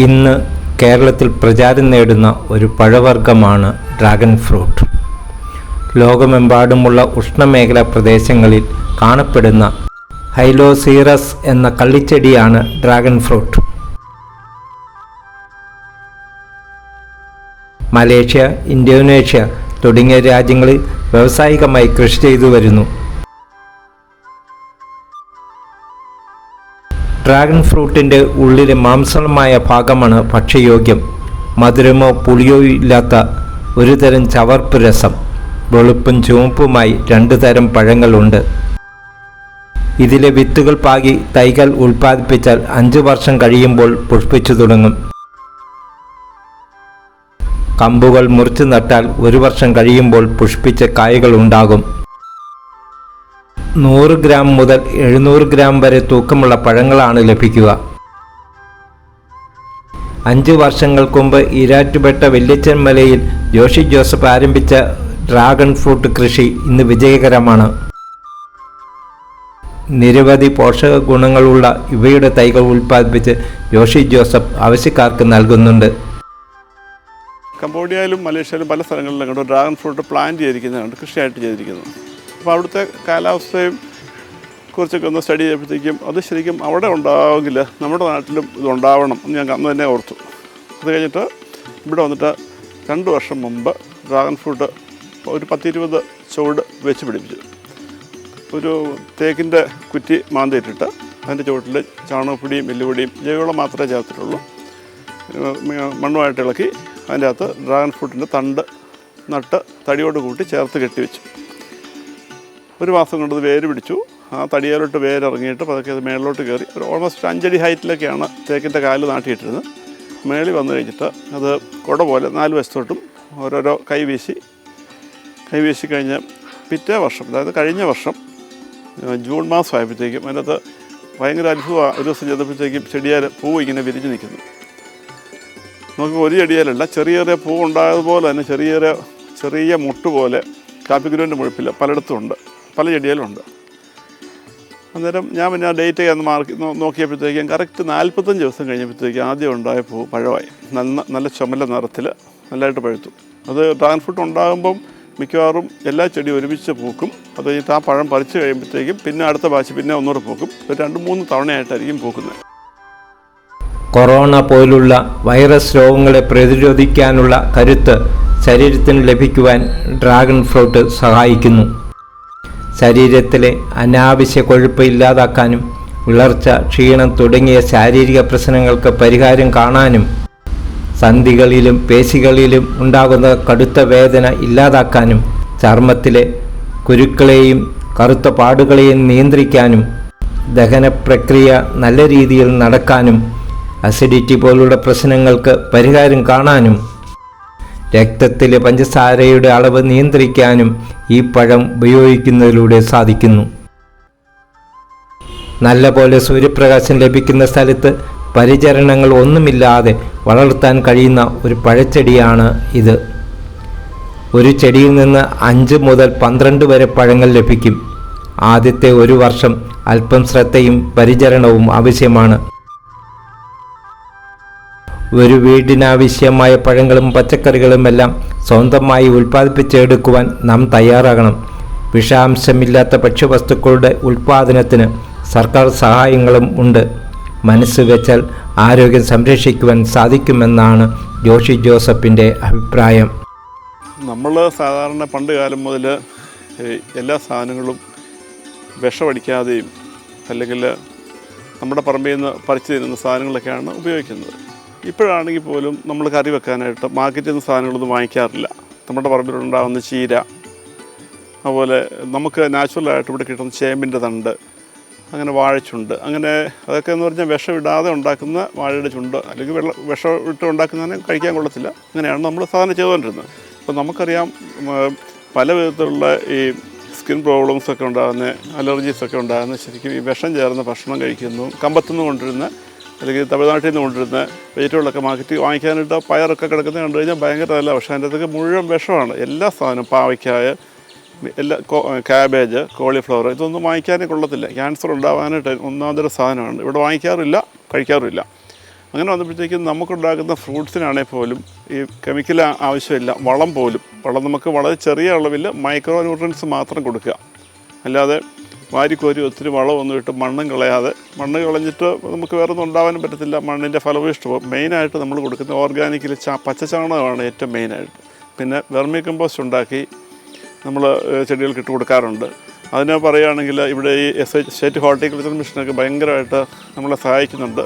ഇന്ന് കേരളത്തിൽ പ്രചാരം നേടുന്ന ഒരു പഴവർഗ്ഗമാണ് ഡ്രാഗൺ ഫ്രൂട്ട്. ലോകമെമ്പാടുമുള്ള ഉഷ്ണമേഖലാ പ്രദേശങ്ങളിൽ കാണപ്പെടുന്ന ഹൈലോസീറസ് എന്ന കള്ളിച്ചെടിയാണ് ഡ്രാഗൺ ഫ്രൂട്ട്. മലേഷ്യ, ഇന്തോനേഷ്യ തുടങ്ങിയ രാജ്യങ്ങളിൽ വ്യാവസായികമായി കൃഷി ചെയ്തു വരുന്നു. ഡ്രാഗൺ ഫ്രൂട്ടിൻ്റെ ഉള്ളിലെ മാംസളമായ ഭാഗമാണ് ഭക്ഷ്യയോഗ്യം. മധുരമോ പുളിയോ ഇല്ലാത്ത ഒരു തരം ചവർപ്പ് രസം. വെളുപ്പും ചുവപ്പുമായി 2 തരം പഴങ്ങളുണ്ട്. ഇതിലെ വിത്തുകൾ പാകി തൈകൾ ഉൽപ്പാദിപ്പിച്ചാൽ 5 വർഷം കഴിയുമ്പോൾ പുഷ്പിച്ചു തുടങ്ങും. കമ്പുകൾ മുറിച്ചു നട്ടാൽ 1 വർഷം കഴിയുമ്പോൾ പുഷ്പിച്ച കായകൾ ഉണ്ടാകും. 100 ഗ്രാം മുതൽ 700 ഗ്രാം വരെ തൂക്കമുള്ള പഴങ്ങളാണ് ലഭിക്കുക. 5 വർഷങ്ങൾക്ക് മുമ്പ് ഈരാറ്റുപേട്ട വല്യച്ചൻ മലയിൽ ജോഷി ജോസഫ് ആരംഭിച്ച ഡ്രാഗൺ ഫ്രൂട്ട് കൃഷി ഇന്ന് വിജയകരമാണ്. നിരവധി പോഷക ഗുണങ്ങളുള്ള ഇവയുടെ തൈകൾ ഉൽപ്പാദിപ്പിച്ച് ജോഷി ജോസഫ് ആവശ്യക്കാർക്ക് നൽകുന്നുണ്ട്. കംബോഡിയയിലും മലേഷ്യയിലും പല സ്ഥലങ്ങളിലും കണ്ടു ഡ്രാഗൺ ഫ്രൂട്ട് പ്ലാന്റ് ചെയ്തിരിക്കുന്നതാണ്, കൃഷിയായിട്ട് ചെയ്തിരിക്കുന്നത്. അപ്പോൾ അവിടുത്തെ കാലാവസ്ഥയും കുറിച്ചൊക്കെ ഒന്ന് സ്റ്റഡി ചെയ്തപ്പോഴത്തേക്കും അത് ശരിക്കും അവിടെ ഉണ്ടാവില്ല, നമ്മുടെ നാട്ടിലും ഇതുണ്ടാവണം എന്ന് ഞാൻ അന്ന് തന്നെ ഓർത്തു. അത് കഴിഞ്ഞിട്ട് ഇവിടെ വന്നിട്ട് 2 വർഷം മുമ്പ് ഡ്രാഗൺ ഫ്രൂട്ട് ഒരു 10-20 ചുവട് വെച്ച് പിടിപ്പിച്ചു. ഒരു തേക്കിൻ്റെ കുറ്റി മാന്തിയിട്ടിട്ട് അതിൻ്റെ ചുവട്ടിൽ ചാണകപ്പൊടിയും എല്ലുപൊടിയും ജൈവവളം മാത്രമേ ചേർത്തിട്ടുള്ളൂ. മണ്ണുമായിട്ട് ഇളക്കി അതിൻ്റെ അകത്ത് ഡ്രാഗൺ ഫ്രൂട്ടിൻ്റെ തണ്ട് നട്ട് തടിയോട് കൂട്ടി ചേർത്ത് കെട്ടിവെച്ചു. 1 മാസം കൊണ്ട് അത് വേര് പിടിച്ചു. ആ തടിയിലോട്ട് വേരിറങ്ങിയിട്ട് പതുക്കെ അത് മേളിലോട്ട് കയറി ഒരു ഓൾമോസ്റ്റ് 5 അടി ഹൈറ്റിലൊക്കെയാണ് തേക്കിൻ്റെ കാല് നാട്ടിയിട്ടിരുന്നത്. മേളിൽ വന്നു കഴിഞ്ഞിട്ട് അത് കുട പോലെ 4 വശത്തോട്ടും ഓരോരോ കൈവീശി കഴിഞ്ഞ് പിറ്റേ വർഷം, അതായത് കഴിഞ്ഞ വർഷം ജൂൺ മാസം ആയപ്പോഴത്തേക്കും അതിനകത്ത് ഭയങ്കര അത്ഭുതം. ഒരു ദിവസം ചെയ്തപ്പോഴത്തേക്കും ചെടിയാൽ പൂവ് ഇങ്ങനെ വിരിഞ്ഞ് നിൽക്കുന്നു. നമുക്ക് ഒരു ചെടിയാലല്ല, ചെറിയ ചെറിയ പൂ ഉണ്ടായതുപോലെ തന്നെ ചെറിയ മുട്ട് പോലെ കാപ്പിക്കുരുവിൻ്റെ മുഴുപ്പിൽ പലയിടത്തും ഉണ്ട്, പല ചെടിയിലും ഉണ്ട്. അന്നേരം ഞാൻ പിന്നെ ആ ഡേറ്റ് ഒന്ന് നോക്കിയപ്പോഴത്തേക്കും കറക്റ്റ് 45 ദിവസം കഴിഞ്ഞപ്പോഴത്തേക്കും ആദ്യം ഉണ്ടായ പൂ പഴമായി നല്ല ചുമല നിറത്തിൽ നല്ലതായിട്ട് പഴുത്തു. അത് ഡ്രാഗൺ ഫ്രൂട്ട് ഉണ്ടാകുമ്പം മിക്കവാറും എല്ലാ ചെടിയും ഒരുമിച്ച് പൂക്കും. അത് കഴിഞ്ഞിട്ട് ആ പഴം പറിച്ച് കഴിയുമ്പോഴത്തേക്കും പിന്നെ അടുത്ത ബാച്ച് പിന്നെ ഒന്നുകൂടെ പൂക്കും. 2-3 തവണയായിട്ടായിരിക്കും പൂക്കുന്നത്. കൊറോണ പോലുള്ള വൈറസ് രോഗങ്ങളെ പ്രതിരോധിക്കാനുള്ള കരുത്ത് ശരീരത്തിന് ലഭിക്കുവാൻ ഡ്രാഗൺ ഫ്രൂട്ട് സഹായിക്കുന്നു. ശരീരത്തിലെ അനാവശ്യ കൊഴുപ്പ് ഇല്ലാതാക്കാനും വിളർച്ച, ക്ഷീണം തുടങ്ങിയ ശാരീരിക പ്രശ്നങ്ങൾക്ക് പരിഹാരം കാണാനും സന്ധികളിലും പേശികളിലും ഉണ്ടാകുന്ന കടുത്ത വേദന ഇല്ലാതാക്കാനും ചർമ്മത്തിലെ കുരുക്കളെയും കറുത്ത പാടുകളെയും നിയന്ത്രിക്കാനും ദഹന പ്രക്രിയ നല്ല രീതിയിൽ നടക്കാനും അസിഡിറ്റി പോലുള്ള പ്രശ്നങ്ങൾക്ക് പരിഹാരം കാണാനും രക്തത്തിലെ പഞ്ചസാരയുടെ അളവ് നിയന്ത്രിക്കാനും ഈ പഴം ഉപയോഗിക്കുന്നതിലൂടെ സാധിക്കുന്നു. നല്ലപോലെ സൂര്യപ്രകാശം ലഭിക്കുന്ന സ്ഥലത്ത് പരിചരണങ്ങൾ ഒന്നുമില്ലാതെ വളർത്താൻ കഴിയുന്ന ഒരു പഴച്ചെടിയാണ് ഇത്. ഒരു ചെടിയിൽ നിന്ന് 5 മുതൽ 12 വരെ പഴങ്ങൾ ലഭിക്കും. ആദ്യത്തെ 1 വർഷം അല്പം ശ്രദ്ധയും പരിചരണവും ആവശ്യമാണ്. ഒരു വീടിനാവശ്യമായ പഴങ്ങളും പച്ചക്കറികളുമെല്ലാം സ്വന്തമായി ഉൽപ്പാദിപ്പിച്ചെടുക്കുവാൻ നാം തയ്യാറാകണം. വിഷാംശമില്ലാത്ത ഭക്ഷ്യവസ്തുക്കളുടെ ഉൽപ്പാദനത്തിന് സർക്കാർ സഹായങ്ങളും ഉണ്ട്. മനസ്സ് വെച്ചാൽ ആരോഗ്യം സംരക്ഷിക്കുവാൻ സാധിക്കുമെന്നാണ് ജോഷി ജോസഫിൻ്റെ അഭിപ്രായം. നമ്മൾ സാധാരണ പണ്ട് കാലം മുതൽ എല്ലാ സാധനങ്ങളും വിഷമടിക്കാതെയും അല്ലെങ്കിൽ നമ്മുടെ പറമ്പിൽ നിന്ന് പറിച്ചു തരുന്ന സാധനങ്ങളൊക്കെയാണ് ഉപയോഗിക്കുന്നത്. ഇപ്പോഴാണെങ്കിൽ പോലും നമ്മൾ കറി വെക്കാനായിട്ട് മാർക്കറ്റിൽ നിന്ന് സാധനങ്ങളൊന്നും വാങ്ങിക്കാറില്ല. നമ്മുടെ പറമ്പിലുണ്ടാകുന്ന ചീര, അതുപോലെ നമുക്ക് നാച്ചുറലായിട്ട് ഇവിടെ കിട്ടുന്ന ചേമ്പിൻ്റെ തണ്ട്, അങ്ങനെ വാഴച്ചുണ്ട്, അങ്ങനെ അതൊക്കെ എന്ന് പറഞ്ഞാൽ വിഷമിടാതെ ഉണ്ടാക്കുന്ന വാഴയുടെ ചുണ്ട്, അല്ലെങ്കിൽ വിഷം ഇട്ട് ഉണ്ടാക്കുന്നതിനെ കഴിക്കാൻ കൊള്ളത്തില്ല. അങ്ങനെയാണ് നമ്മൾ സാധനം ചെയ്തുകൊണ്ടിരുന്നത്. അപ്പോൾ നമുക്കറിയാം പല വിധത്തിലുള്ള ഈ സ്കിൻ പ്രോബ്ലംസൊക്കെ ഉണ്ടാകുന്ന, അലർജീസൊക്കെ ഉണ്ടാകുന്ന ശരിക്കും ഈ വിഷം ചേർന്ന ഭക്ഷണം കഴിക്കുന്നു. കമ്പത്തുനിന്ന് കൊണ്ടിരുന്ന അല്ലെങ്കിൽ തമിഴ്നാട്ടിൽ നിന്ന് കൊണ്ടിരുന്ന വെജിറ്റബിളൊക്കെ മാർക്കറ്റിൽ വാങ്ങിക്കാനായിട്ട് പയറൊക്കെ കിടക്കുന്നത് കണ്ടു കഴിഞ്ഞാൽ ഭയങ്കര നല്ല. പക്ഷേ അതിൻ്റെ അകത്തൊക്കെ മുഴുവൻ വിഷമാണ്. എല്ലാ സാധനവും പാവയ്ക്കായ, എല്ലാ ക്യാബേജ്, കോളിഫ്ലവർ, ഇതൊന്നും വാങ്ങിക്കാനേ കൊള്ളത്തില്ല. ക്യാൻസർ ഉണ്ടാകാനായിട്ട് ഒന്നാമതൊരു സാധനമാണ്. ഇവിടെ വാങ്ങിക്കാറില്ല, കഴിക്കാറുമില്ല. അങ്ങനെ വന്നപ്പോഴത്തേക്കും നമുക്കുണ്ടാകുന്ന ഫ്രൂട്ട്സിനാണെങ്കിൽ പോലും ഈ കെമിക്കൽ ആവശ്യമില്ല. വളം നമുക്ക് വളരെ ചെറിയ അളവിൽ മൈക്രോ ന്യൂട്രിയൻസ് മാത്രം കൊടുക്കുക. അല്ലാതെ വാരിക്കോരി ഒത്തിരി വളമൊന്നും ഇട്ട് മണ്ണ് കളഞ്ഞിട്ട് നമുക്ക് വേറെ ഒന്നും ഉണ്ടാവാനും പറ്റത്തില്ല. മണ്ണിൻ്റെ ഫലഭൂയിഷ്ഠവും മെയിനായിട്ട് നമ്മൾ കൊടുക്കുന്ന ഓർഗാനിക്കിൽ പച്ചച്ചാണകമാണ് ഏറ്റവും മെയിനായിട്ട്. പിന്നെ വെർമി കമ്പോസ്റ്റ് ഉണ്ടാക്കി നമ്മൾ ചെടികൾക്ക് ഇട്ട് കൊടുക്കാറുണ്ട്. അതിനെ പറയുകയാണെങ്കിൽ ഇവിടെ ഈ സ്റ്റേറ്റ് ഹോർട്ടിക്കൾച്ചർ മിഷനൊക്കെ ഭയങ്കരമായിട്ട് നമ്മളെ സഹായിക്കുന്നുണ്ട്.